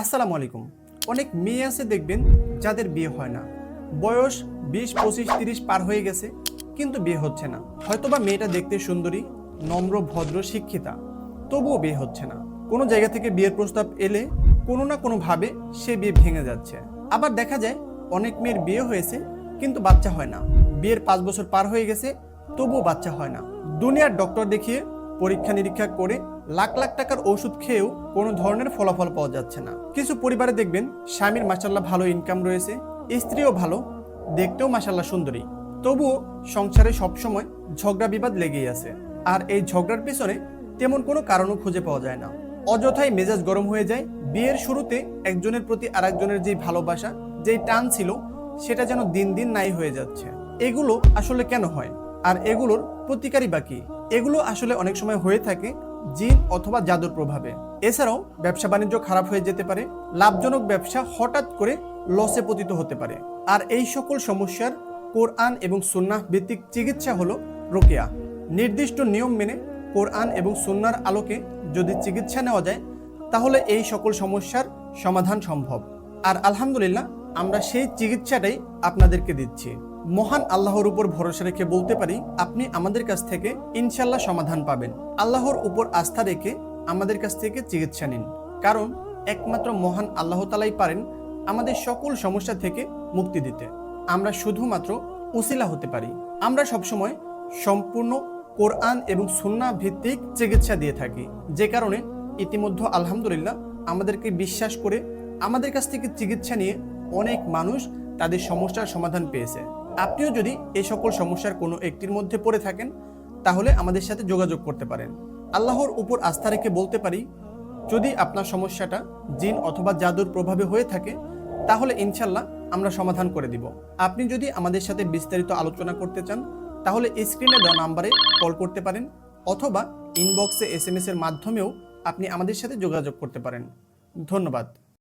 আসসালামু আলাইকুম। অনেক মেয়ে আছে দেখবেন যাদের বিয়ে হয় না, বয়স 20, 25, 30 পার হয়ে গেছে কিন্তু বিয়ে হচ্ছে না। হয়তোবা মেয়েটা দেখতে সুন্দরী, নম্র, ভদ্র, শিক্ষিতা, তবুও বিয়ে হচ্ছে না। কোনো জায়গা থেকে বিয়ের প্রস্তাব এলে কোনো না কোনোভাবে সে বিয়ে ভেঙে যাচ্ছে। আবার দেখা যায় অনেক মেয়ের বিয়ে হয়েছে কিন্তু বাচ্চা হয় না, বিয়ের 5 বছর পার হয়ে গেছে তবুও বাচ্চা হয় না। দুনিয়ার ডক্টর দেখিয়ে, পরীক্ষা নিরীক্ষা করে, লাখ লাখ টাকার ওষুধ খেয়েও কোনো ধরনের ফলাফল পাওয়া যাচ্ছে না। কিছু পরিবারে দেখবেন স্বামীর মাশাআল্লাহ ভালো ইনকাম রয়েছে, স্ত্রীও ভালো, দেখতেও মাশাআল্লাহ সুন্দরী, তবুও সংসারে সবসময় ঝগড়া বিবাদ লেগেই আছে। আর এই ঝগড়ার পেছনে তেমন কোনো কারণও খুঁজে পাওয়া যায় না। অযথাই মেজাজ গরম হয়ে যায়। বিয়ের শুরুতে একজনের প্রতি আরেকজনের যেই ভালোবাসা, যেই টান ছিল, সেটা যেন দিন দিন নাই হয়ে যাচ্ছে। এগুলো আসলে কেন হয় আর এগুলোর প্রতিকারই বা কি? এগুলো আসলে অনেক সময় হয়ে থাকে জিন অথবা জাদুর প্রভাবে। এছাড়াও ব্যবসা বাণিজ্য খারাপ হয়ে যেতে পারে, লাভজনক ব্যবসা হঠাৎ করে লসে পতিত হতে পারে। আর এই সকল সমস্যার কোরআন এবং সুন্নাহ ভিত্তিক চিকিৎসা হলো রুকিয়া। নির্দিষ্ট নিয়ম মেনে কোরআন এবং সুন্নাহর আলোকে যদি চিকিৎসা নেওয়া যায় তাহলে এই সকল সমস্যার সমাধান সম্ভব। আর আলহামদুলিল্লাহ আমরা সেই চিকিৎসাটাই আপনাদেরকে দিচ্ছি। মহান আল্লাহর উপর ভরসা রেখে বলতে পারি আপনি আমাদের কাছ থেকে ইনশাল্লাহ সমাধান পাবেন। আল্লাহর উপর আস্থা রেখে আমাদের কাছ থেকে চিকিৎসা নিন, কারণ একমাত্র মহান আল্লাহ তাআলাই পারেন আমাদের সকল সমস্যা থেকে মুক্তি দিতে। আমরা শুধুমাত্র উসিলা হতে পারি। আমরা সবসময় সম্পূর্ণ কোরআন এবং সুন্নাহ ভিত্তিক চিকিৎসা দিয়ে থাকি, যে কারণে ইতিমধ্যে আলহামদুলিল্লাহ আমাদেরকে বিশ্বাস করে আমাদের কাছ থেকে চিকিৎসা নিয়ে অনেক মানুষ তাদের সমস্যার সমাধান পেয়েছে। আপনিও যদি এই সকল সমস্যার কোনো একটির মধ্যে পড়ে থাকেন তাহলে আমাদের সাথে যোগাযোগ করতে পারেন। আল্লাহর উপর আস্থা রেখে বলতে পারি যদি আপনার সমস্যাটা জিন অথবা জাদুর প্রভাবে হয়ে থাকে তাহলে ইনশাল্লাহ আমরা সমাধান করে দিব। আপনি যদি আমাদের সাথে বিস্তারিত আলোচনা করতে চান তাহলে স্ক্রিনে দেওয়া নাম্বারে কল করতে পারেন অথবা ইনবক্সে SMS এর মাধ্যমেও আপনি আমাদের সাথে যোগাযোগ করতে পারেন। ধন্যবাদ।